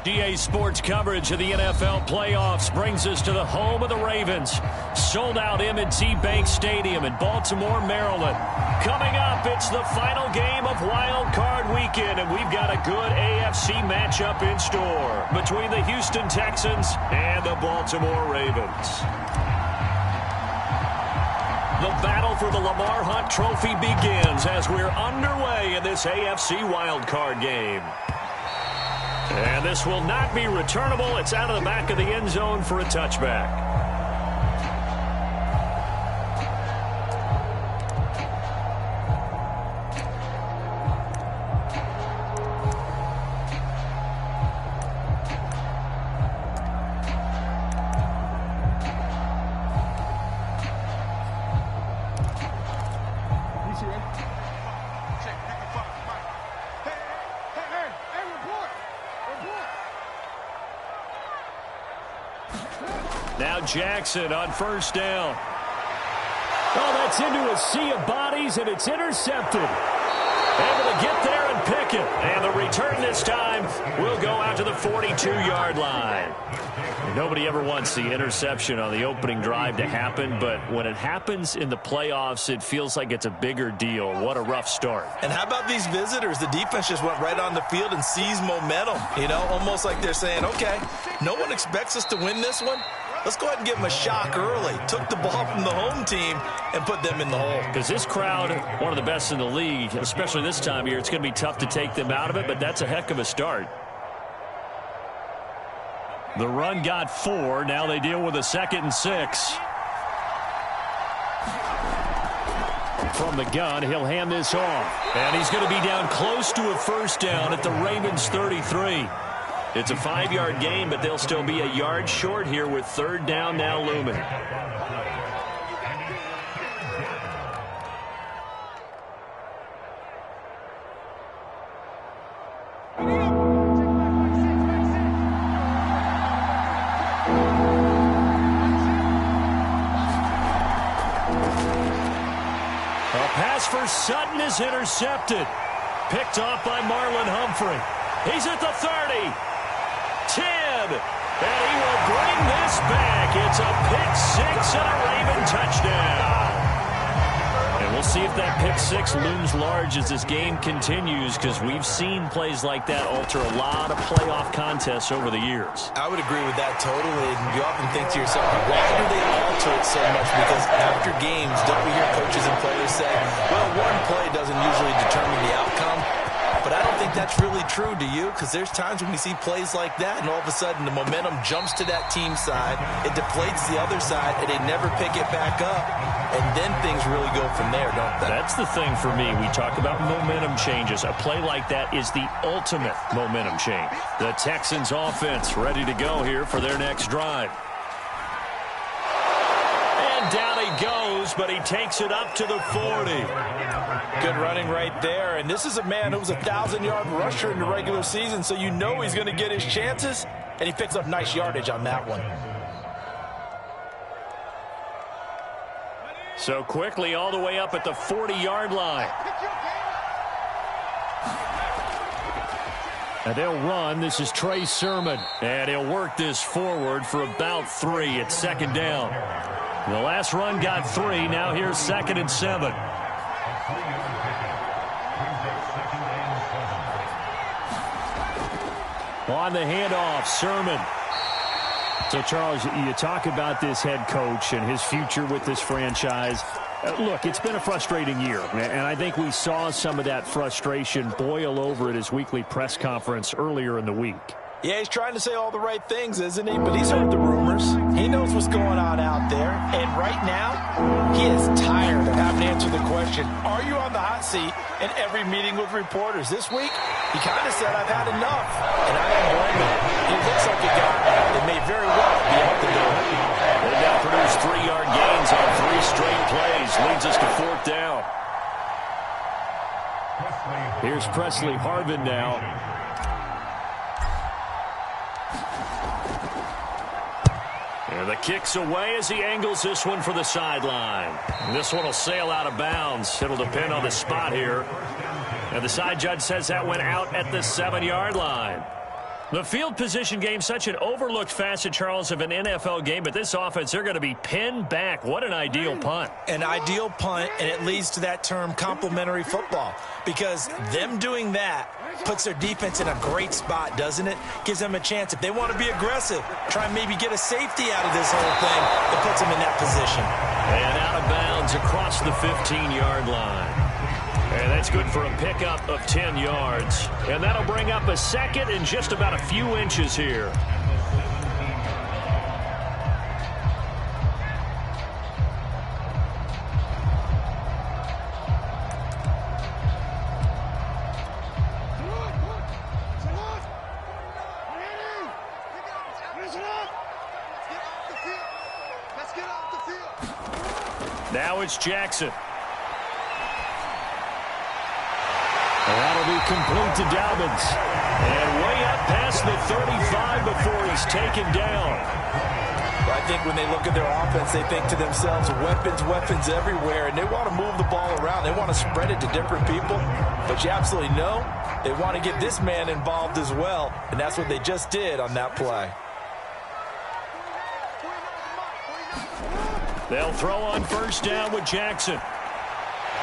GA Sports coverage of the NFL playoffs brings us to the home of the Ravens. Sold out M&T Bank Stadium in Baltimore, Maryland. Coming up, it's the final game of Wild Card Weekend, and we've got a good AFC matchup in store between the Houston Texans and the Baltimore Ravens. The battle for the Lamar Hunt Trophy begins as we're underway in this AFC Wild Card game. And this will not be returnable. It's out of the back of the end zone for a touchback. Now Jackson on first down. Oh, that's into a sea of bodies, and it's intercepted. Able to get there and pick it. And the return this time will go out to the 42-yard line. And nobody ever wants the interception on the opening drive to happen, but when it happens in the playoffs, it feels like it's a bigger deal. What a rough start. And how about these visitors? The defense just went right on the field and seized momentum. You know, almost like they're saying, okay, no one expects us to win this one. Let's go ahead and give them a shock early. Took the ball from the home team and put them in the hole. Because this crowd, one of the best in the league, especially this time of year, it's going to be tough to take them out of it, but that's a heck of a start. The run got 4. Now they deal with a 2nd and 6. From the gun, he'll hand this off. And he's going to be down close to a first down at the Ravens 33. It's a 5-yard gain, but they'll still be a yard short here with 3rd down now looming. A pass for Sutton is intercepted. Picked off by Marlon Humphrey. He's at the 30. 10, and he will bring this back. It's a pick 6 and a Raven touchdown. And we'll see if that pick 6 looms large as this game continues, because we've seen plays like that alter a lot of playoff contests over the years. I would agree with that totally. And you often think to yourself, why do they alter it so much? Because after games, don't we hear coaches and players say, well, one play doesn't usually determine the outcome? But I don't think that's really true, do you? Because there's times when we see plays like that, and all of a sudden the momentum jumps to that team side, it deflates the other side, and they never pick it back up. And then things really go from there, don't they? That's the thing for me. We talk about momentum changes. A play like that is the ultimate momentum change. The Texans offense ready to go here for their next drive. Down he goes, but he takes it up to the 40. Good running right there. And this is a man who was a 1,000-yard rusher in the regular season, so you know he's going to get his chances, and he picks up nice yardage on that one. So quickly all the way up at the 40-yard line. And they'll run. This is Trey Sermon. And he'll work this forward for about 3. It's 2nd down. The last run got 3. Now here's 2nd and 7. On the handoff, Sermon. So, Charles, you talk about this head coach and his future with this franchise. Look, it's been a frustrating year, and I think we saw some of that frustration boil over at his weekly press conference earlier in the week. Yeah, he's trying to say all the right things, isn't he? But he's heard the rumors. He knows what's going on out there. And right now, he is tired of having to answer the question, are you on the hot seat in every meeting with reporters? This week, he kind of said, I've had enough. And I don't blame him. He looks like a guy that may very well be out the door. They now produce 3-yard gains on 3 straight plays. Leads us to 4th down. Here's Presley Harvin now. And the kick's away as he angles this one for the sideline. This one will sail out of bounds. It'll depend on the spot here. And the side judge says that went out at the 7-yard line. The field position game, such an overlooked facet, Charles, of an NFL game, but this offense, they're going to be pinned back. What an ideal punt. An ideal punt, and it leads to that term complementary football, because them doing that puts their defense in a great spot, doesn't it? Gives them a chance. If they want to be aggressive, try and maybe get a safety out of this whole thing, it puts them in that position. And out of bounds across the 15-yard line. And that's good for a pickup of 10 yards. And that'll bring up a second and just about a few inches here. Now it's Jackson. That'll be complete to Dobbins. And way up past the 35 before he's taken down. I think when they look at their offense, they think to themselves, weapons everywhere, and they want to move the ball around. They want to spread it to different people. But you absolutely know they want to get this man involved as well, and that's what they just did on that play. They'll throw on first down with Jackson.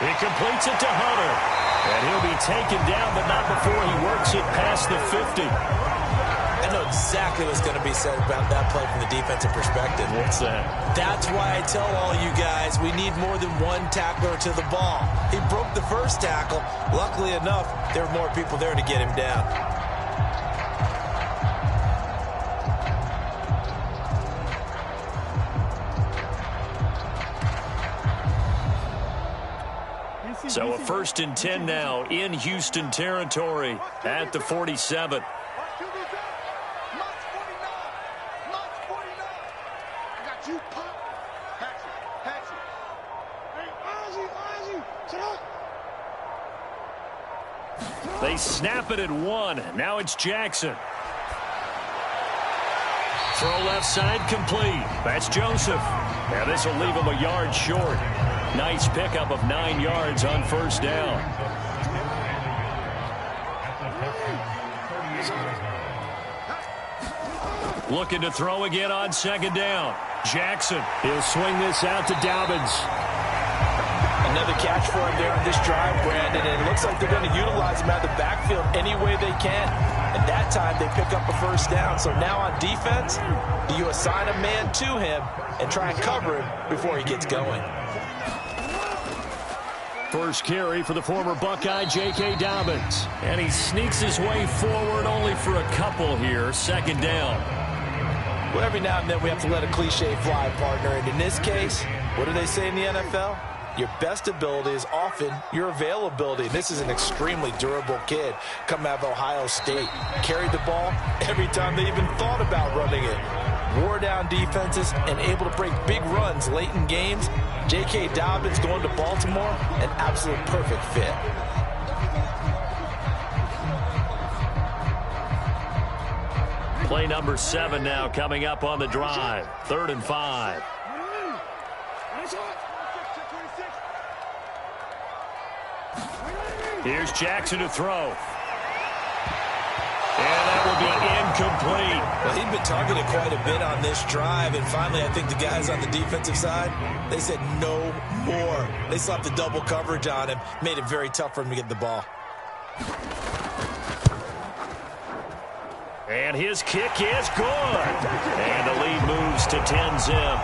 He completes it to Hunter. And he'll be taken down, but not before he works it past the 50. I know exactly what's going to be said about that play from the defensive perspective. What's that? That's why I tell all you guys we need more than one tackler to the ball. He broke the first tackle. Luckily enough, there were more people there to get him down. So a 1st and 10 now in Houston territory at the 47. They snap it at 1. Now it's Jackson. Throw left side complete. That's Joseph. Now this will leave him a yard short. Nice pickup of 9 yards on first down. Looking to throw again on second down. Jackson, he'll swing this out to Dobbins. Another catch for him there on this drive, Brandon, and it looks like they're going to utilize him out of the backfield any way they can. And that time they pick up a first down. So now on defense, you assign a man to him and try and cover him before he gets going. First carry for the former Buckeye, J.K. Dobbins. And he sneaks his way forward only for a couple here. Second down. Well, every now and then we have to let a cliche fly, partner. And in this case, what do they say in the NFL? Your best ability is often your availability. This is an extremely durable kid coming out of Ohio State. Carried the ball every time they even thought about running it. Wore down defenses and able to break big runs late in games. J.K. Dobbins going to Baltimore, an absolute perfect fit. Play number 7 now coming up on the drive. 3rd and 5. Here's Jackson to throw. And that will be incomplete. Well, he'd been targeted quite a bit on this drive, and finally I think the guys on the defensive side, they said no more. They slapped the double coverage on him, made it very tough for him to get the ball. And his kick is good. And the lead moves to 10-zip.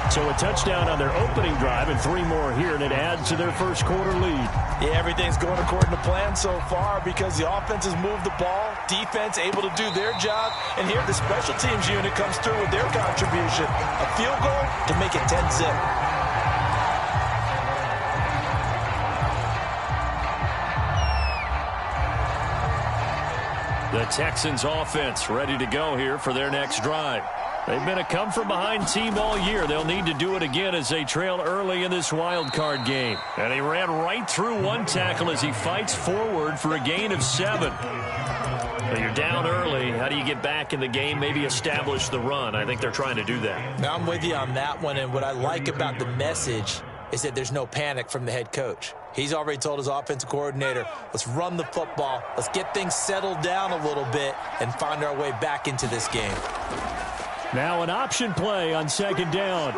So a touchdown on their opening drive and 3 more here, and it adds to their first quarter lead. Yeah, everything's going according to plan so far because the offense has moved the ball, defense able to do their job, and here the special teams unit comes through with their contribution. A field goal to make it 10-zip. The Texans offense ready to go here for their next drive. They've been a come-from-behind team all year. They'll need to do it again as they trail early in this wild card game. And he ran right through one tackle as he fights forward for a gain of 7. But you're down early. How do you get back in the game, maybe establish the run? I think they're trying to do that. Now I'm with you on that one, and what I like about the message is that there's no panic from the head coach. He's already told his offensive coordinator, let's run the football, let's get things settled down a little bit and find our way back into this game. Now an option play on second down.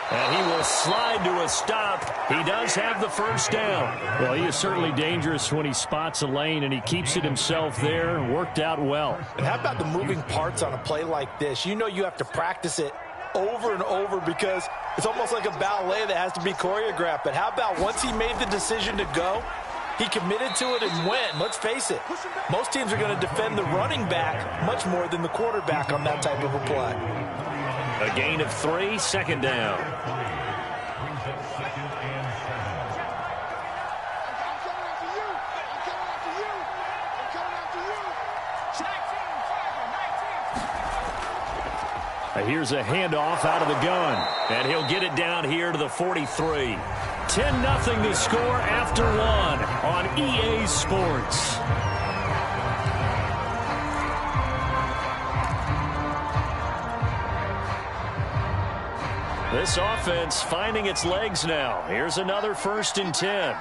And he will slide to a stop. He does have the first down. Well, he is certainly dangerous when he spots a lane, and he keeps it himself there. Worked out well. And how about the moving parts on a play like this? You know you have to practice it over and over because it's almost like a ballet that has to be choreographed. But how about once he made the decision to go, he committed to it and went. Let's face it, most teams are going to defend the running back much more than the quarterback on that type of a play. A gain of 3, second down. Here's a handoff out of the gun, and he'll get it down here to the 43. 10-0 to score after 1 on EA Sports. This offense finding its legs now. Here's another 1st and 10.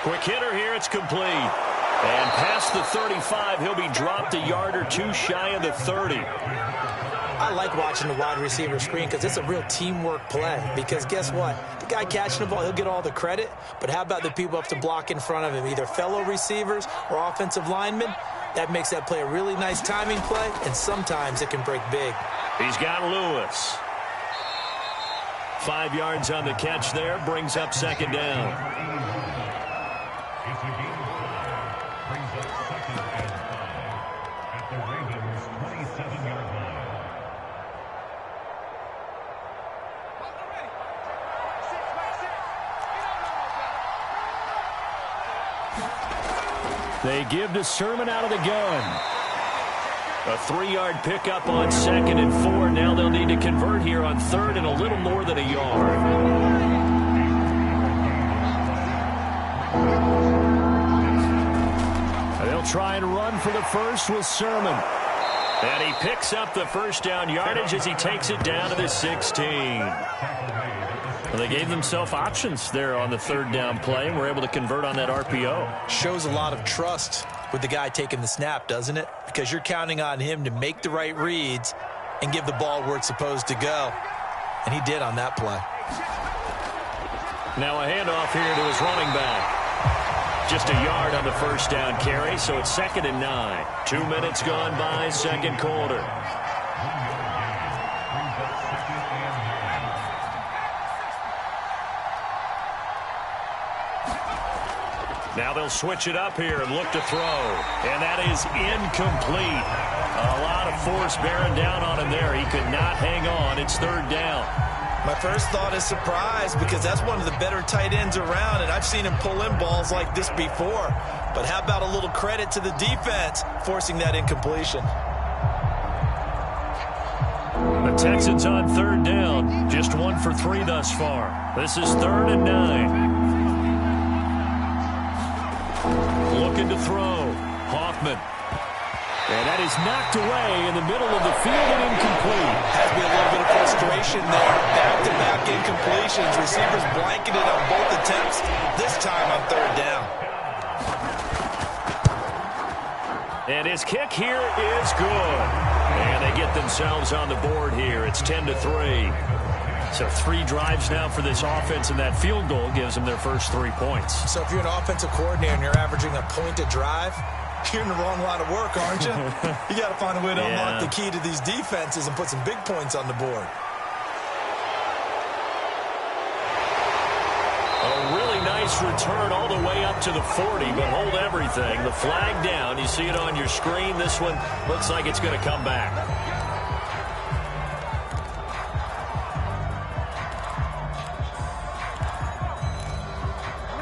Quick hitter here, it's complete. And past the 35, he'll be dropped a yard or 2 shy of the 30. I like watching the wide receiver screen because it's a real teamwork play. Because guess what? The guy catching the ball, he'll get all the credit. But how about the people up to block in front of him, either fellow receivers or offensive linemen? That makes that play a really nice timing play, and sometimes it can break big. He's got Lewis. 5 yards on the catch there, brings up second down. They give to Sermon out of the gun. A 3-yard pickup on 2nd and 4. Now they'll need to convert here on 3rd and a little more than a yard. They'll try and run for the first with Sermon. And he picks up the first down yardage as he takes it down to the 16. Well, they gave themselves options there on the 3rd down play and were able to convert on that RPO. Shows a lot of trust with the guy taking the snap, doesn't it? Because you're counting on him to make the right reads and give the ball where it's supposed to go. And he did on that play. Now a handoff here to his running back. Just a yard on the first down carry, so it's 2nd and 9. 2 minutes gone by, 2nd quarter. Now they'll switch it up here and look to throw. And that is incomplete. A lot of force bearing down on him there. He could not hang on. It's 3rd down. My first thought is surprise because that's one of the better tight ends around, and I've seen him pull in balls like this before. But how about a little credit to the defense forcing that incompletion? The Texans on 3rd down. Just 1 for 3 thus far. This is 3rd and 9. Looking to throw. Hoffman. And that is knocked away in the middle of the field and incomplete. Has to be a little bit of frustration there. Back-to-back incompletions. Receivers blanketed on both attempts. This time on 3rd down. And his kick here is good. And they get themselves on the board here. It's 10-3. So 3 drives now for this offense, and that field goal gives them their first 3 points. So if you're an offensive coordinator and you're averaging a point a drive, you're in the wrong line of work, aren't you? You got to find a way to unlock the key to these defenses and put some big points on the board. A really nice return all the way up to the 40, but hold everything. The flag down. You see it on your screen. This one looks like it's going to come back.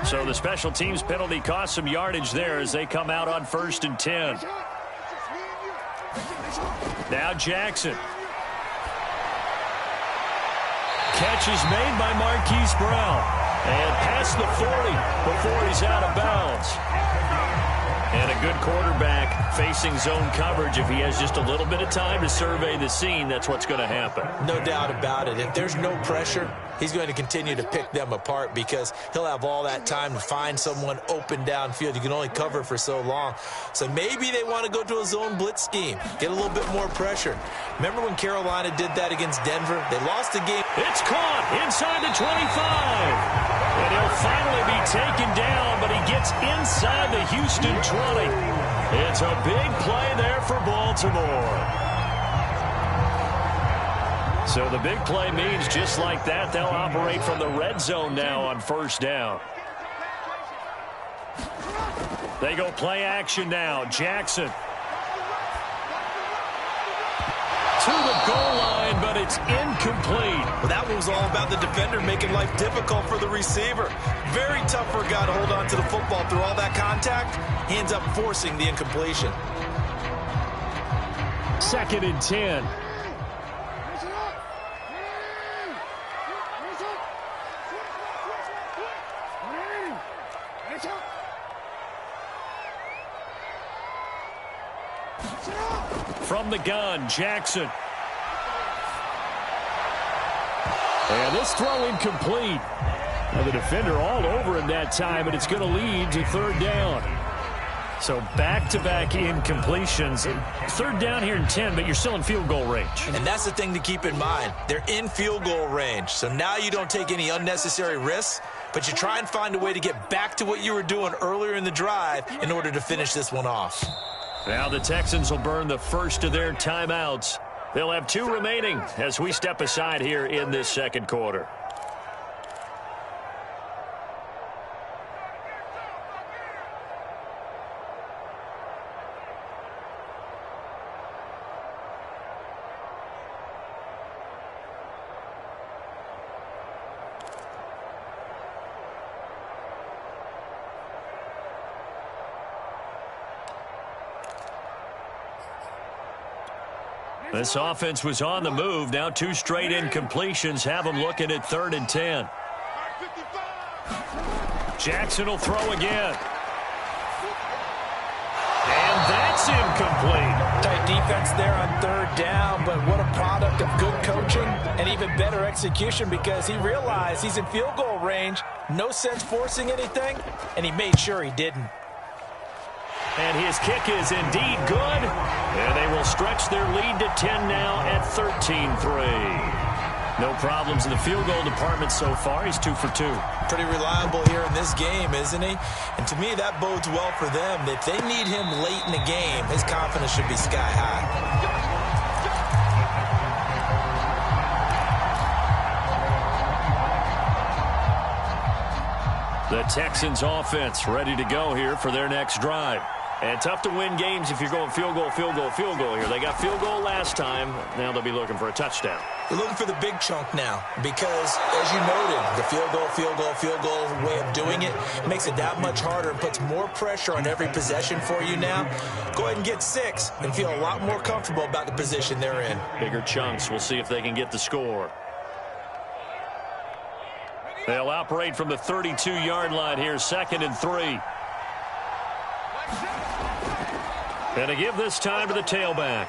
So the special teams penalty cost some yardage there as they come out on 1st and 10. Now Jackson. Catch is made by Marquise Brown. And past the 40 before he's out of bounds. And a good quarterback facing zone coverage. If he has just a little bit of time to survey the scene, that's what's going to happen. No doubt about it. If there's no pressure, he's going to continue to pick them apart because he'll have all that time to find someone open downfield. You can only cover for so long. So maybe they want to go to a zone blitz scheme, get a little bit more pressure. Remember when Carolina did that against Denver? They lost the game. It's caught inside the 25. And he'll finally be taken down, but he gets inside the Houston 20. It's a big play there for Baltimore. So the big play means just like that, they'll operate from the red zone now on first down. They go play action now. Jackson to the goal line, but it's incomplete. Well, that was all about the defender making life difficult for the receiver. Very tough for a guy to hold on to the football through all that contact. He ends up forcing the incompletion. 2nd and 10. From the gun, Jackson. And this throw incomplete. Now the defender all over him that time, and it's going to lead to 3rd down. So back-to-back incompletions. 3rd down here in 10, but you're still in field goal range. And that's the thing to keep in mind. They're in field goal range. So now you don't take any unnecessary risks, but you try and find a way to get back to what you were doing earlier in the drive in order to finish this one off. Now the Texans will burn the first of their timeouts. They'll have 2 remaining as we step aside here in this 2nd quarter. This offense was on the move. Now 2 straight incompletions have them looking at 3rd and 10. Jackson will throw again. And that's incomplete. Tight defense there on 3rd down, but what a product of good coaching and even better execution because he realized he's in field goal range. No sense forcing anything, and he made sure he didn't. And his kick is indeed good. And they will stretch their lead to 10 now at 13-3. No problems in the field goal department so far. He's 2 for 2. Pretty reliable here in this game, isn't he? And to me, that bodes well for them. If they need him late in the game, his confidence should be sky high. The Texans offense ready to go here for their next drive. And tough to win games if you're going field goal, field goal, field goal here. They got field goal last time. Now they'll be looking for a touchdown. They're looking for the big chunk now because, as you noted, the field goal, field goal, field goal way of doing it makes it that much harder and puts more pressure on every possession for you now. Go ahead and get 6 and feel a lot more comfortable about the position they're in. Bigger chunks. We'll see if they can get the score. They'll operate from the 32-yard line here, 2nd and 3. And a give this time to the tailback.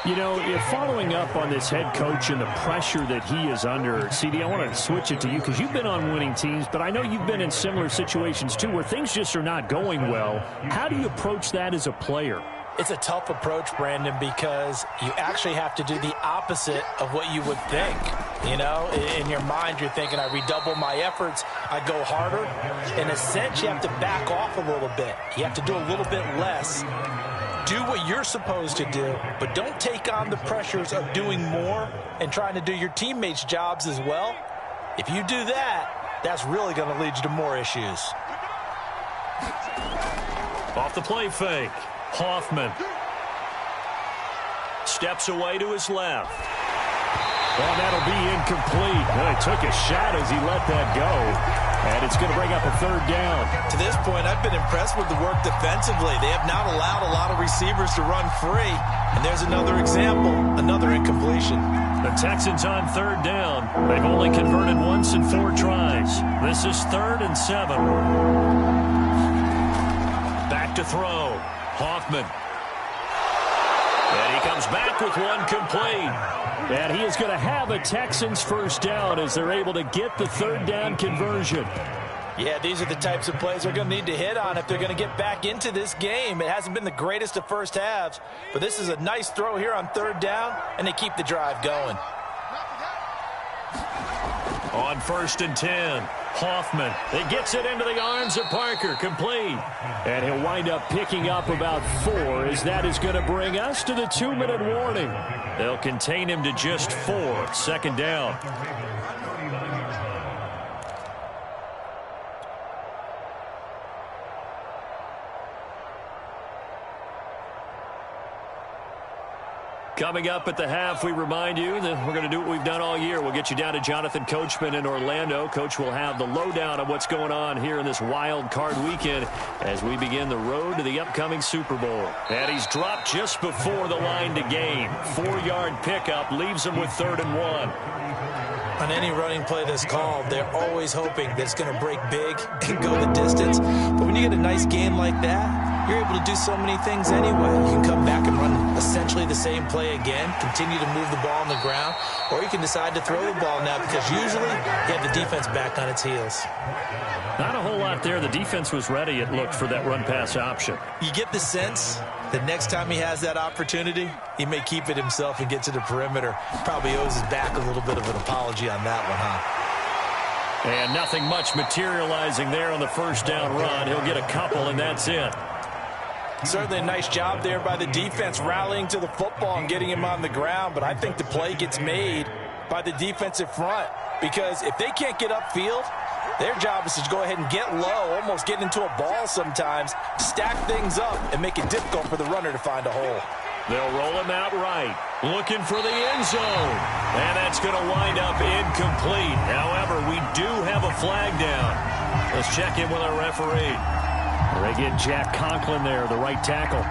You know, if following up on this head coach and the pressure that he is under, CD, I want to switch it to you because you've been on winning teams, but I know you've been in similar situations too where things just are not going well. How do you approach that as a player? It's a tough approach, Brandon, because you actually have to do the opposite of what you would think. You know, in your mind, you're thinking, I redouble my efforts, I go harder. In a sense, you have to back off a little bit. You have to do a little bit less. Do what you're supposed to do, but don't take on the pressures of doing more and trying to do your teammates' jobs as well. If you do that, that's really going to lead you to more issues. Off the play fake. Hoffman steps away to his left. Well, that'll be incomplete. Well, he took a shot as he let that go. And it's going to bring up a 3rd down. To this point, I've been impressed with the work defensively. They have not allowed a lot of receivers to run free. And there's another example, another incompletion. The Texans on 3rd down. They've only converted once in 4 tries. This is 3rd and 7. Back to throw. Hoffman. And he comes back with one complete. And he is going to have a Texans first down as they're able to get the third down conversion. Yeah, these are the types of plays they're going to need to hit on if they're going to get back into this game. It hasn't been the greatest of first halves, but this is a nice throw here on third down, and they keep the drive going. On 1st and 10, Hoffman. It gets it into the arms of Parker, complete. And he'll wind up picking up about 4 as that is going to bring us to the 2-minute warning. They'll contain him to just 4, second down. Coming up at the half, we remind you that we're going to do what we've done all year. We'll get you down to Jonathan Coachman in Orlando. Coach will have the lowdown of what's going on here in this wild card weekend as we begin the road to the upcoming Super Bowl. And he's dropped just before the line to gain. 4-yard pickup leaves him with 3rd and 1. On any running play that's called, they're always hoping that it's going to break big and go the distance. But when you get a nice game like that, you're able to do so many things anyway. You can come back and run essentially the same play again, continue to move the ball on the ground, or you can decide to throw the ball now because usually you have the defense back on its heels. Not a whole lot there. The defense was ready, it looked, for that run-pass option. You get the sense that next time he has that opportunity, he may keep it himself and get to the perimeter. Probably owes his back a little bit of an apology on that one, huh? And nothing much materializing there on the first down run. He'll get a couple, and that's it. Certainly a nice job there by the defense rallying to the football and getting him on the ground, but I think the play gets made by the defensive front because if they can't get upfield, their job is to go ahead and get low, almost get into a ball sometimes, stack things up, and make it difficult for the runner to find a hole. They'll roll him out right, looking for the end zone. And that's going to wind up incomplete. However, we do have a flag down. Let's check in with our referee. They get Jack Conklin there, the right tackle.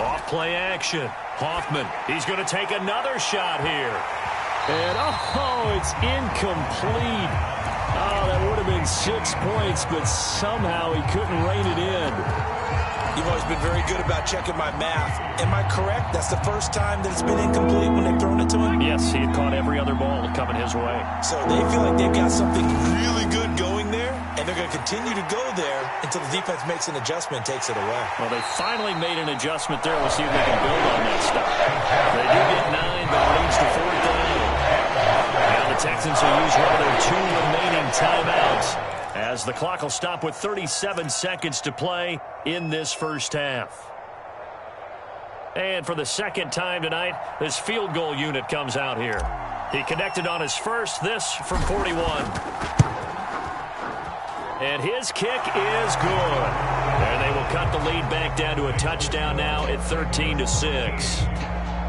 Off-play action. Hoffman, he's going to take another shot here. And, it's incomplete. Oh, that would have been 6 points, but somehow he couldn't rein it in. You've always been very good about checking my math. Am I correct? That's the first time that it's been incomplete when they've thrown it to him? Yes, he had caught every other ball coming his way. So they feel like they've got something really good going there, and they're going to continue to go there until the defense makes an adjustment and takes it away. Well, they finally made an adjustment there. We'll see if they can build on that stuff. They do get 9, but it leads to 4th down. Now the Texans will use one of their 2 remaining timeouts as the clock will stop with 37 seconds to play in this first half. And for the second time tonight, this field goal unit comes out here. He connected on his first, this from 41. And his kick is good. And they will cut the lead back down to a touchdown now at 13-6.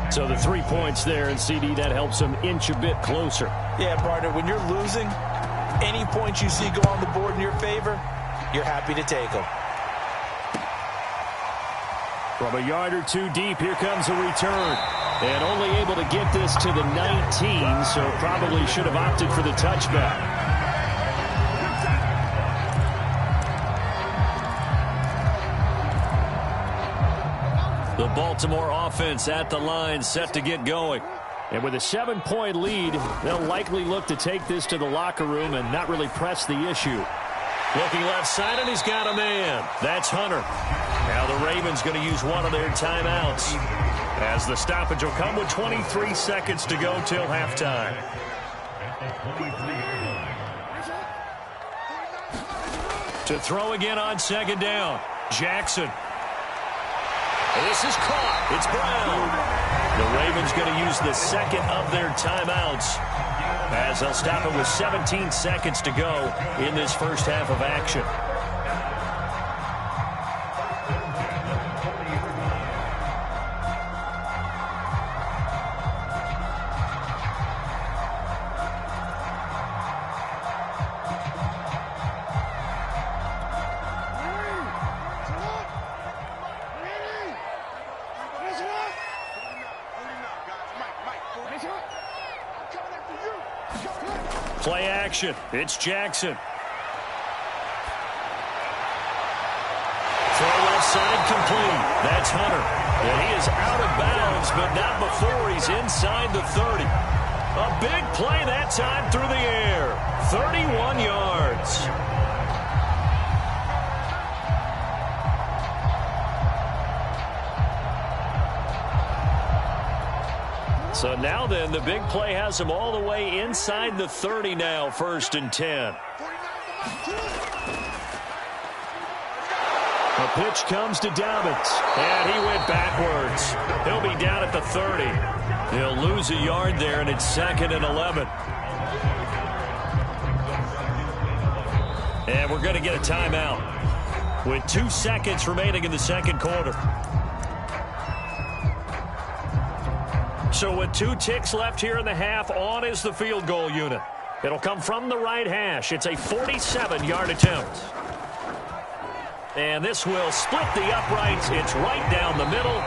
So the 3 points there, and CD, that helps them inch a bit closer. Yeah, partner, when you're losing, any points you see go on the board in your favor, you're happy to take them. From a yard or 2 deep, here comes a return. And only able to get this to the 19, so probably should have opted for the touchback. The Baltimore offense at the line, set to get going. And with a 7-point lead, they'll likely look to take this to the locker room and not really press the issue. Looking left side, and he's got a man. That's Hunter. Now the Ravens going to use one of their timeouts as the stoppage will come with 23 seconds to go till halftime. To throw again on second down, Jackson. This is caught. It's Brown. The Ravens going to use the second of their timeouts as they'll stop it with 17 seconds to go in this first half of action. Play action. It's Jackson. Throw left side complete. That's Hunter. And he is out of bounds, but not before he's inside the 30. A big play that time through the air. 31 yards. So now then, the big play has him all the way inside the 30 now, 1st and 10. A pitch comes to Dobbins, and he went backwards. He'll be down at the 30. He'll lose a yard there, and it's 2nd and 11. And we're going to get a timeout with 2 seconds remaining in the 2nd quarter. So with 2 ticks left here in the half, on is the field goal unit. It'll come from the right hash. It's a 47-yard attempt. And this will split the uprights. It's right down the middle.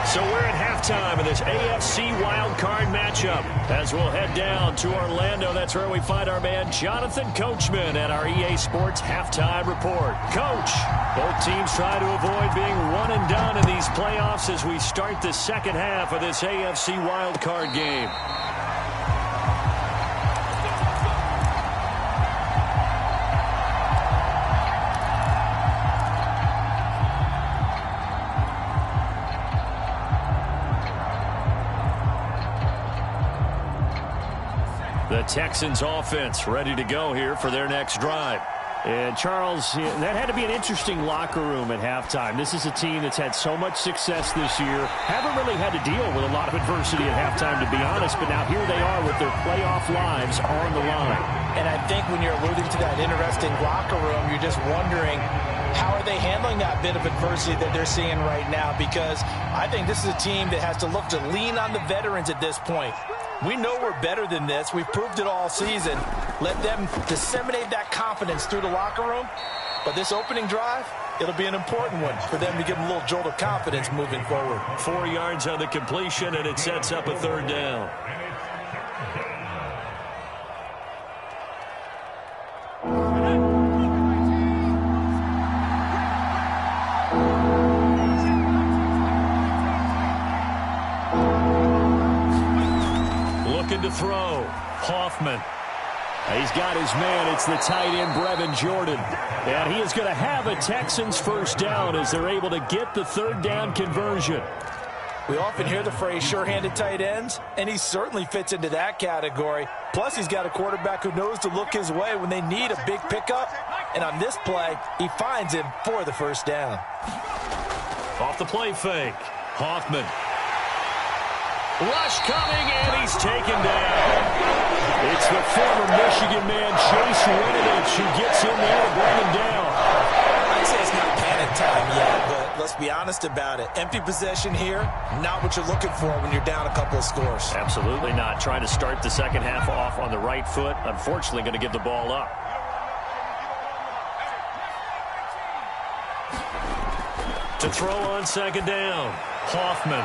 So we're at halftime of this AFC wildcard matchup as we'll head down to Orlando. That's where we find our man Jonathan Coachman at our EA Sports Halftime Report. Coach, both teams try to avoid being one and done in these playoffs as we start the 2nd half of this AFC wildcard game. The Texans offense ready to go here for their next drive. And Charles, that had to be an interesting locker room at halftime. This is a team that's had so much success this year. Haven't really had to deal with a lot of adversity at halftime, to be honest. But now here they are with their playoff lives on the line. And I think when you're alluding to that interesting locker room, you're just wondering, how are they handling that bit of adversity that they're seeing right now? Because I think this is a team that has to look to lean on the veterans at this point. We know we're better than this. We've proved it all season. Let them disseminate that confidence through the locker room. But this opening drive, it'll be an important one for them to give them a little jolt of confidence moving forward. 4 yards on the completion, and it sets up a 3rd down. To throw. Hoffman. He's got his man. It's the tight end, Brevin Jordan. And he is going to have a Texans 1st down as they're able to get the 3rd down conversion. We often hear the phrase sure-handed tight ends, and he certainly fits into that category. Plus, he's got a quarterback who knows to look his way when they need a big pickup. And on this play, he finds him for the 1st down. Off the play fake. Hoffman. Rush coming, and he's taken down. It's the former Michigan man, Chase Winovich, who gets in there to bring him down. I'd say it's not panic time yet, but let's be honest about it. Empty possession here, not what you're looking for when you're down a couple of scores. Absolutely not. Trying to start the 2nd half off on the right foot. Unfortunately, going to give the ball up. To throw on 2nd down, Hoffman.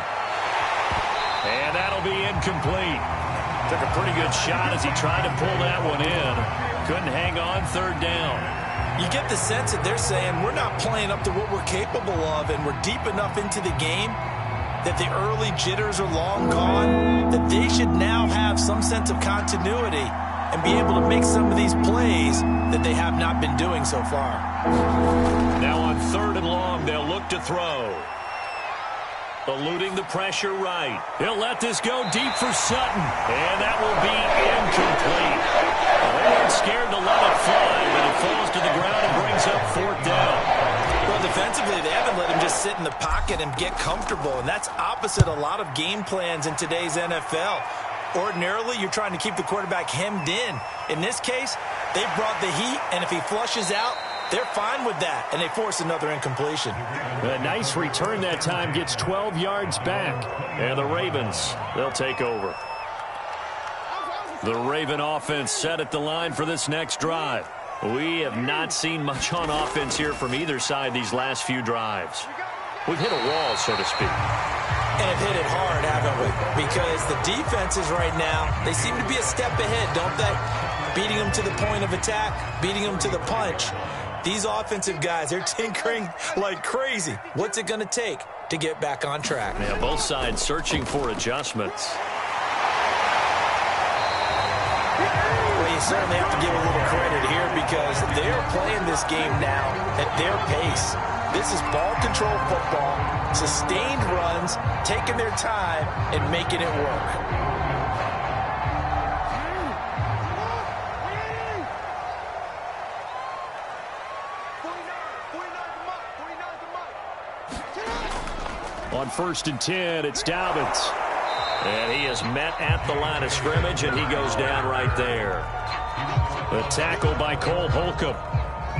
And that'll be incomplete. Took a pretty good shot as he tried to pull that one in. Couldn't hang on 3rd down. You get the sense that they're saying we're not playing up to what we're capable of, and we're deep enough into the game that the early jitters are long gone, that they should now have some sense of continuity and be able to make some of these plays that they have not been doing so far. Now on 3rd and long, they'll look to throw. Eluding the pressure right. He'll let this go deep for Sutton. And that will be incomplete. They weren't scared to let it fly, but it falls to the ground and brings up 4th down. Well, defensively, they haven't let him just sit in the pocket and get comfortable, and that's opposite a lot of game plans in today's NFL. Ordinarily, you're trying to keep the quarterback hemmed in. In this case, they brought the heat, and if he flushes out, they're fine with that, and they force another incompletion. A nice return that time, gets 12 yards back. And the Ravens, they'll take over. The Raven offense set at the line for this next drive. We have not seen much on offense here from either side these last few drives. We've hit a wall, so to speak. And have hit it hard, haven't we? Because the defenses right now, they seem to be a step ahead, don't they? beating them to the point of attack, beating them to the punch. These offensive guys, they're tinkering like crazy. What's it going to take to get back on track? Yeah, both sides searching for adjustments. Well, you certainly have to give a little credit here because they're playing this game now at their pace. This is ball control football, sustained runs, taking their time and making it work. On 1st and 10, it's Dobbins. And he is met at the line of scrimmage, and he goes down right there. The tackle by Cole Holcomb.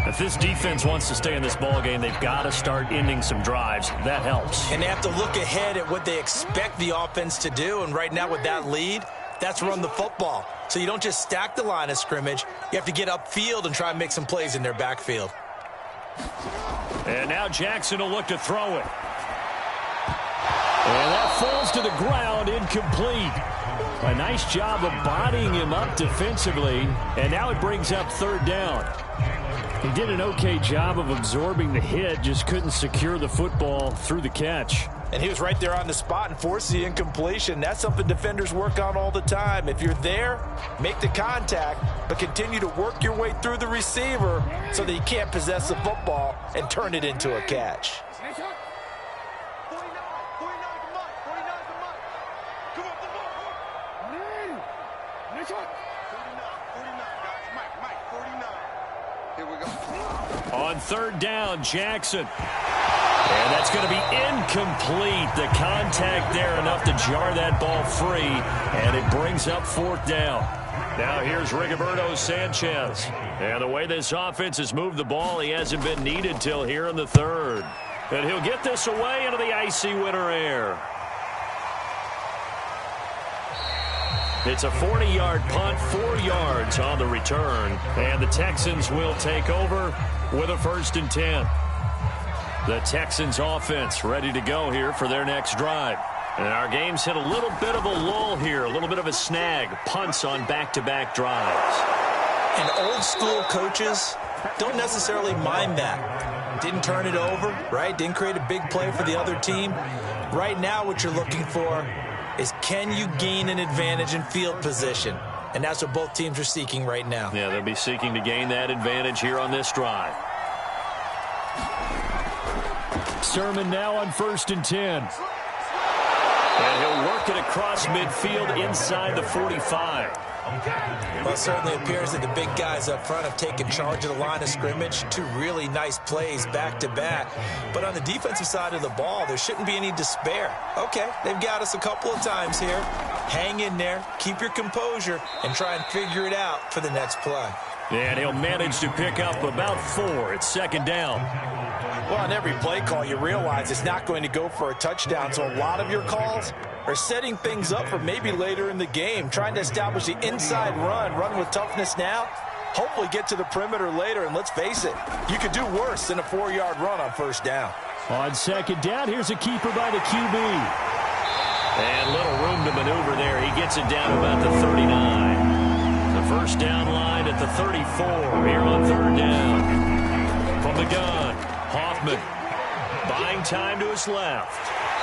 If this defense wants to stay in this ballgame, they've got to start ending some drives. That helps. And they have to look ahead at what they expect the offense to do. And right now with that lead, that's run the football. So you don't just stack the line of scrimmage. You have to get upfield and try and make some plays in their backfield. And now Jackson will look to throw it. And that falls to the ground, incomplete. A nice job of bodying him up defensively, and now it brings up 3rd down. He did an okay job of absorbing the hit, just couldn't secure the football through the catch. And he was right there on the spot and forced the incompletion. That's something defenders work on all the time. If you're there, make the contact, but continue to work your way through the receiver so that you can't possess the football and turn it into a catch. On 3rd down, Jackson. And that's going to be incomplete. The contact there enough to jar that ball free, and it brings up 4th down. Now here's Rigoberto Sanchez. And the way this offense has moved the ball, he hasn't been needed till here in the 3rd. And he'll get this away into the icy winter air. It's a 40-yard punt, 4 yards on the return. And the Texans will take over with a 1st and 10. The Texans offense ready to go here for their next drive. And our game's hit a little bit of a lull here, a little bit of a snag. Punts on back-to-back drives. And old-school coaches don't necessarily mind that. Didn't turn it over, right? Didn't create a big play for the other team. Right now what you're looking for is can you gain an advantage in field position? And that's what both teams are seeking right now. Yeah, they'll be seeking to gain that advantage here on this drive. Sermon now on 1st and 10. And he'll work it across midfield inside the 45. Well, it certainly appears that the big guys up front have taken charge of the line of scrimmage. 2 really nice plays back-to-back. But on the defensive side of the ball, there shouldn't be any despair. Okay, they've got us a couple of times here. Hang in there, keep your composure, and try and figure it out for the next play. And he'll manage to pick up about 4. It's 2nd down. Well, on every play call, you realize it's not going to go for a touchdown. So a lot of your calls are setting things up for maybe later in the game, trying to establish the inside run with toughness now, hopefully get to the perimeter later. And let's face it, you could do worse than a 4-yard run on 1st down. On 2nd down, here's a keeper by the QB. And little room to maneuver there. He gets it down to about the 39. The 1st down line at the 34 here on 3rd down. From the gun, Hoffman buying time to his left.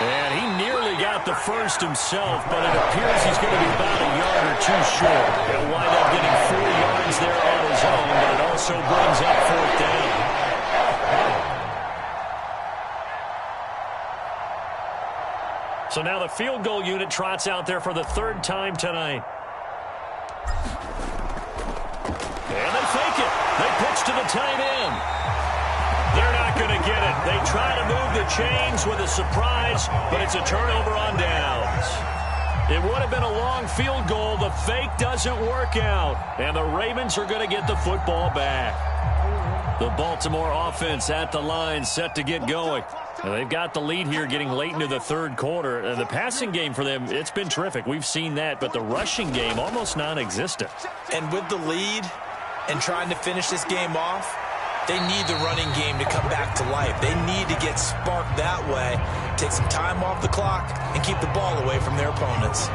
And he nearly got the 1st himself, but it appears he's going to be about a yard or 2 short. He'll wind up getting 4 yards there on his own, but it also brings up 4th down. So now the field goal unit trots out there for the 3rd time tonight. And they fake it. They pitch to the tight end. They're not going to get it. They try to move the chains with a surprise, but it's a turnover on downs. It would have been a long field goal. The fake doesn't work out, and the Ravens are going to get the football back. The Baltimore offense at the line set to get going. And they've got the lead here getting late into the 3rd quarter. The passing game for them, it's been terrific. We've seen that, but the rushing game almost non-existent. And with the lead and trying to finish this game off, they need the running game to come back to life. They need to get sparked that way, take some time off the clock, and keep the ball away from their opponents.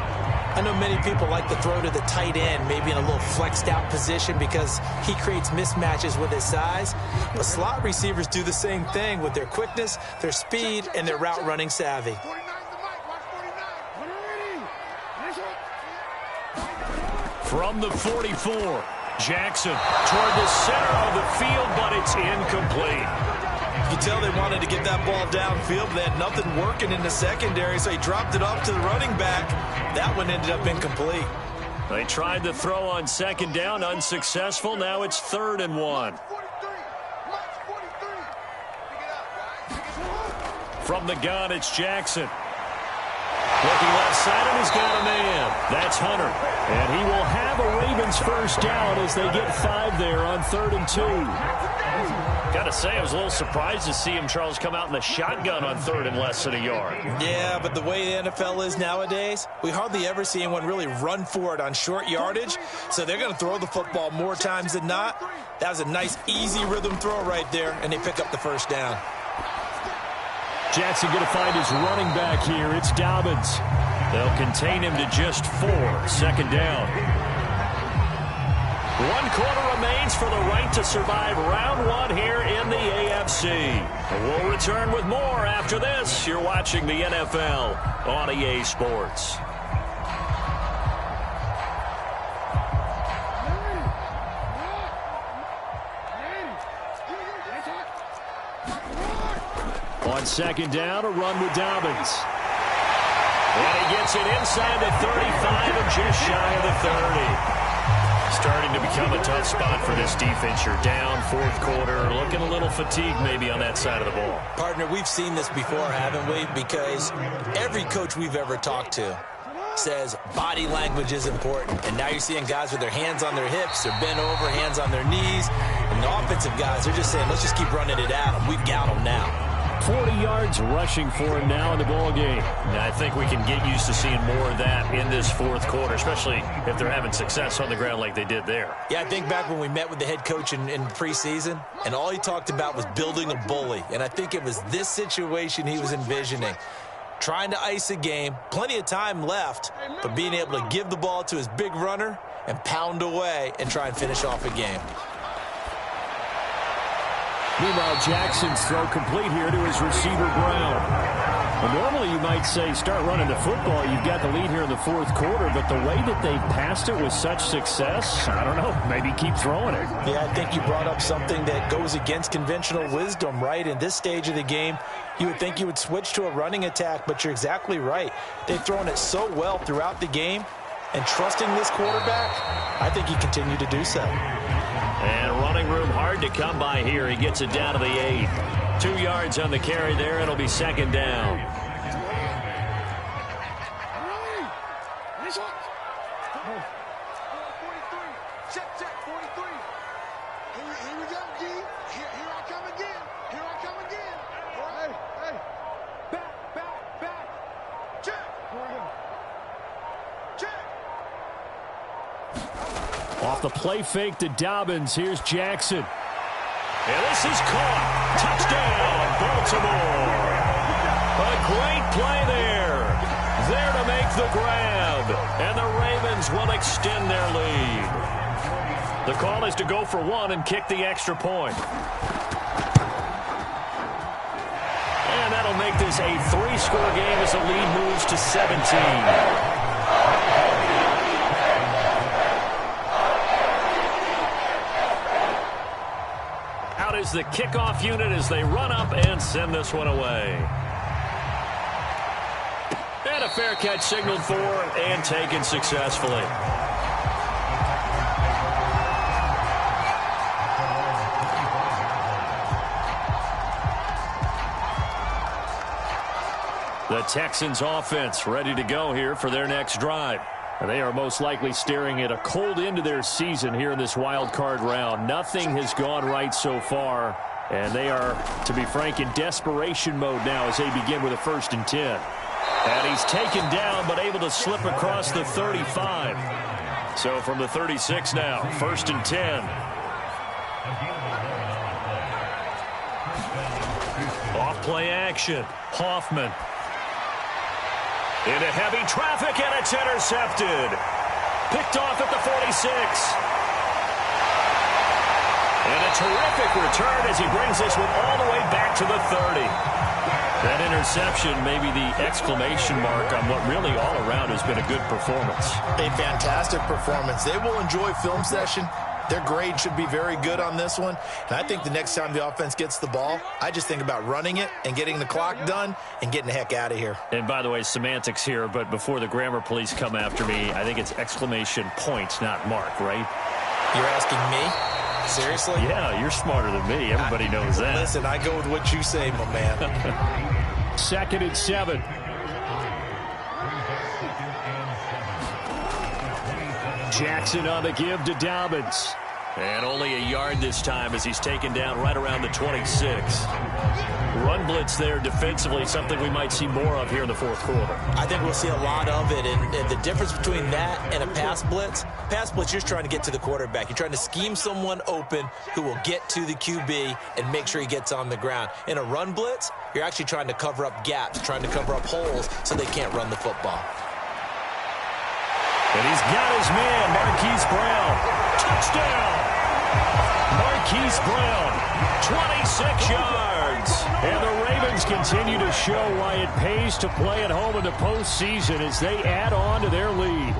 I know many people like to throw to the tight end, maybe in a little flexed out position because he creates mismatches with his size. But slot receivers do the same thing with their quickness, their speed, and their route running savvy. From the 44, Jackson toward the center of the field, but it's incomplete. You can tell they wanted to get that ball downfield, but they had nothing working in the secondary, so he dropped it off to the running back. That one ended up incomplete. They tried to throw on second down, unsuccessful. Now it's 3rd and 1. From the gun, it's Jackson. Looking left side, and he's got a man. That's Hunter. And he will have a Ravens first down as they get 5 there on 3rd and 2. Got to say, I was a little surprised to see him, Charles, come out in the shotgun on 3rd and less than a yard. Yeah, but the way the NFL is nowadays, we hardly ever see anyone really run for it on short yardage. So they're going to throw the football more times than not. That was a nice, easy rhythm throw right there, and they pick up the first down. Jackson going to find his running back here. It's Dobbins. They'll contain him to just 4. 2nd down. 1 quarter remains for the right to survive round 1 here in the AFC. We'll return with more after this. You're watching the NFL on EA Sports. On 2nd down, a run with Dobbins. And he gets it inside the 35 and just shy of the 30. Starting to become a tough spot for this defense. You're down 4th quarter, looking a little fatigued maybe on that side of the ball. Partner, we've seen this before, haven't we? Because every coach we've ever talked to says body language is important. And now you're seeing guys with their hands on their hips, they're bent over, hands on their knees. And the offensive guys, they're just saying, let's just keep running it at them. We've got them now. 40 yards rushing for him now in the ball game. And I think we can get used to seeing more of that in this 4th quarter, especially if they're having success on the ground like they did there. Yeah, I think back when we met with the head coach in preseason, and all he talked about was building a bully. And I think it was this situation he was envisioning. Trying to ice a game, plenty of time left, but being able to give the ball to his big runner and pound away and try and finish off a game. Meanwhile, Jackson's throw complete here to his receiver, Brown. Well, normally you might say start running the football. You've got the lead here in the 4th quarter, but the way that they've passed it with such success, I don't know, maybe keep throwing it. Yeah, I think you brought up something that goes against conventional wisdom, right? In this stage of the game, you would think you would switch to a running attack, but you're exactly right. They've thrown it so well throughout the game, and trusting this quarterback, I think he continued to do so. And running room hard to come by here. He gets it down to the 8. 2 yards on the carry there. It'll be 2nd down. Off the play fake to Dobbins. Here's Jackson. And this is caught. Touchdown, Baltimore. A great play there. There to make the grab. And the Ravens will extend their lead. The call is to go for 1 and kick the extra point. And that'll make this a 3-score game as the lead moves to 17. Is the kickoff unit as they run up and send this one away. And a fair catch signaled for and taken successfully. The Texans offense ready to go here for their next drive. They are most likely staring at a cold end to their season here in this wild card round. Nothing has gone right so far, and they are, to be frank, in desperation mode now as they begin with a 1st and 10. And he's taken down but able to slip across the 35. So from the 36 now, 1st and 10. Off play action. Hoffman. Into heavy traffic, and it's intercepted. Picked off at the 46. And a terrific return as he brings this one all the way back to the 30. That interception may be the exclamation mark on what really all around has been a good performance. A fantastic performance. They will enjoy film session. Their grade should be very good on this one. And I think the next time the offense gets the ball, I just think about running it and getting the clock done and getting the heck out of here. And by the way, semantics here, but before the grammar police come after me, I think it's exclamation point, not mark, right? You're asking me? Seriously? Yeah, you're smarter than me. Everybody knows that. Listen, I go with what you say, my man. 2nd and 7. Jackson on the give to Dobbins. And only a yard this time as he's taken down right around the 26. Run blitz there defensively, something we might see more of here in the 4th quarter. I think we'll see a lot of it, and the difference between that and a pass blitz, you're just trying to get to the quarterback. You're trying to scheme someone open who will get to the QB and make sure he gets on the ground. In a run blitz, you're actually trying to cover up gaps, trying to cover up holes so they can't run the football. And he's got his man, Marquise Brown. Touchdown! Marquise Brown, 26 yards. And the Ravens continue to show why it pays to play at home in the postseason as they add on to their lead.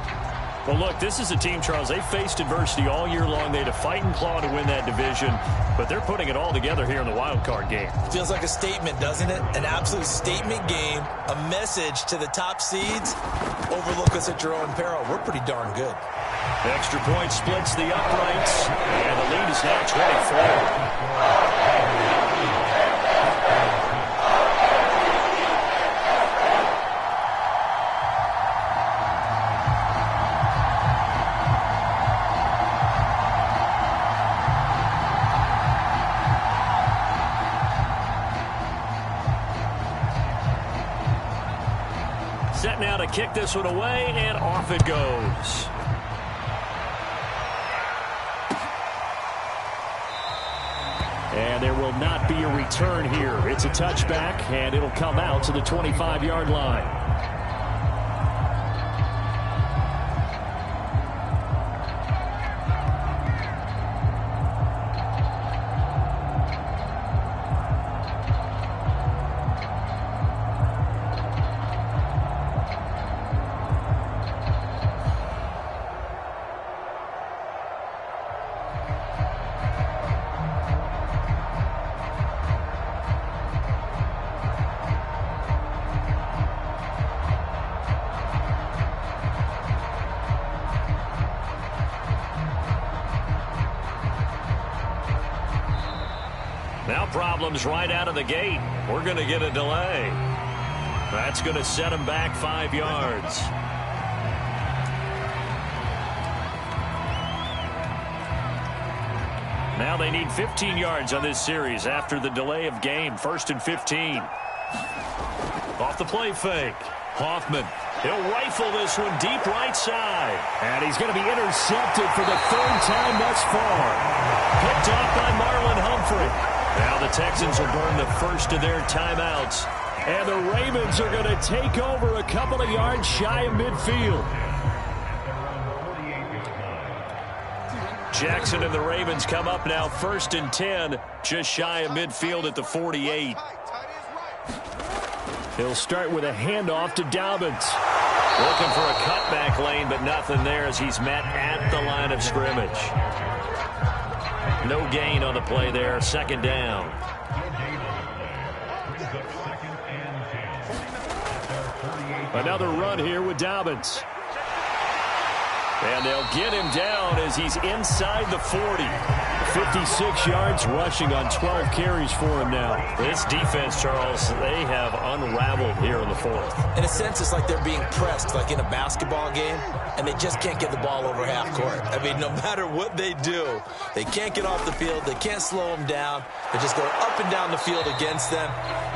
Well, look, this is a team, Charles, they faced adversity all year long. They had to fight and claw to win that division, but they're putting it all together here in the wild card game. Feels like a statement, doesn't it? An absolute statement game, a message to the top seeds. Overlook us at your own peril. We're pretty darn good. Extra point splits the uprights, and the lead is now 24. Set now to kick this one away, and off it goes. And there will not be a return here. It's a touchback, and it'll come out to the 25-yard line. Now problems right out of the gate. We're going to get a delay. That's going to set them back 5 yards. Now they need 15 yards on this series after the delay of game. 1st and 15. Off the play fake. Hoffman. He'll rifle this one deep right side. And he's going to be intercepted for the 3rd time thus far. Picked off by Marlon Humphrey. Now the Texans will burn the first of their timeouts. And the Ravens are going to take over a couple of yards shy of midfield. Jackson and the Ravens come up now 1st and 10, just shy of midfield at the 48. He'll start with a handoff to Dobbins. Looking for a cutback lane, but nothing there as he's met at the line of scrimmage. No gain on the play there. 2nd down. Another run here with Dobbins. And they'll get him down as he's inside the 40. 56 yards rushing on 12 carries for him now. This defense, Charles, they have unraveled here in the 4th. In a sense, it's like they're being pressed, like in a basketball game, and they just can't get the ball over half court. I mean, no matter what they do, they can't get off the field. They can't slow them down. They're just going up and down the field against them.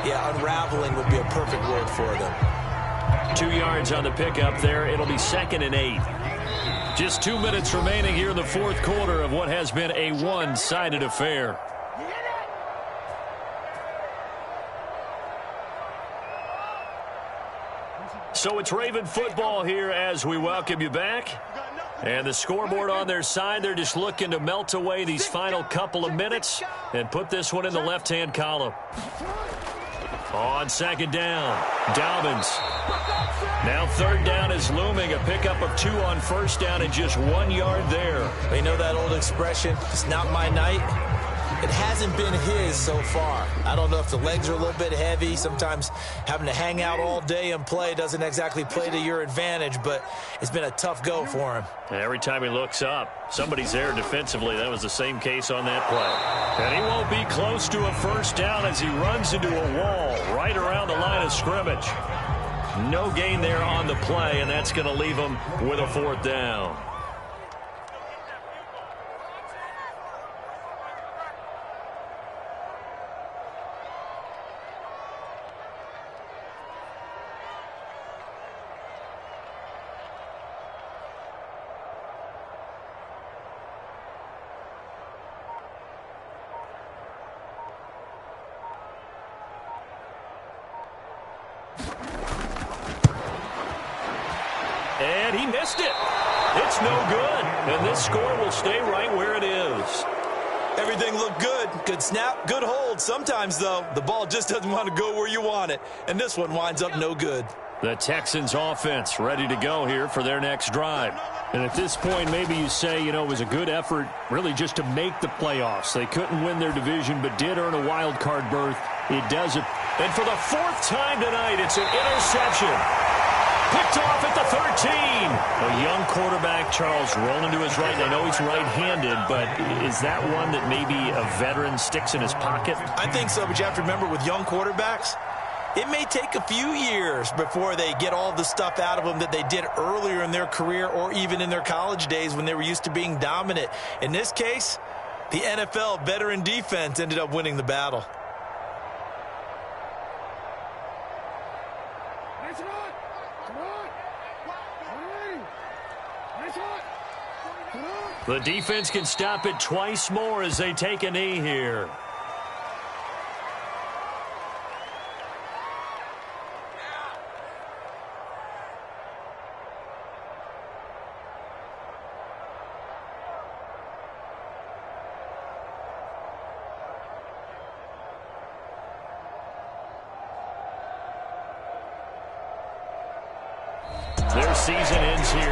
Yeah, unraveling would be a perfect word for them. 2 yards on the pickup there. It'll be 2nd and 8. Just 2 minutes remaining here in the 4th quarter of what has been a one-sided affair. So it's Raven football here as we welcome you back. And the scoreboard on their side, they're just looking to melt away these final couple of minutes and put this one in the left-hand column. On second down, Dobbins. Now third down is looming. A pickup of 2 on first down and just 1 yard there. They know that old expression, it's not my night. It hasn't been his so far. I don't know if the legs are a little bit heavy. Sometimes having to hang out all day and play doesn't exactly play to your advantage, but it's been a tough go for him. Every time he looks up, somebody's there defensively. That was the same case on that play. And he won't be close to a first down as he runs into a wall right around the line of scrimmage. No gain there on the play, and that's going to leave him with a 4th down. And he missed it. It's no good. And this score will stay right where it is. Everything looked good. Good snap, good hold. Sometimes, though, the ball just doesn't want to go where you want it. And this one winds up no good. The Texans offense ready to go here for their next drive. And at this point, maybe you say, it was a good effort really just to make the playoffs. They couldn't win their division, but did earn a wild card berth. It does it. And for the 4th time tonight, it's an interception. Picked off at the 13. A young quarterback, Charles, rolling to his right. I know he's right-handed, but is that one that maybe a veteran sticks in his pocket? I think so, but you have to remember with young quarterbacks, it may take a few years before they get all the stuff out of them that they did earlier in their career or even in their college days when they were used to being dominant. In this case, the NFL veteran defense ended up winning the battle. The defense can stop it twice more as they take a knee here. Their season ends here.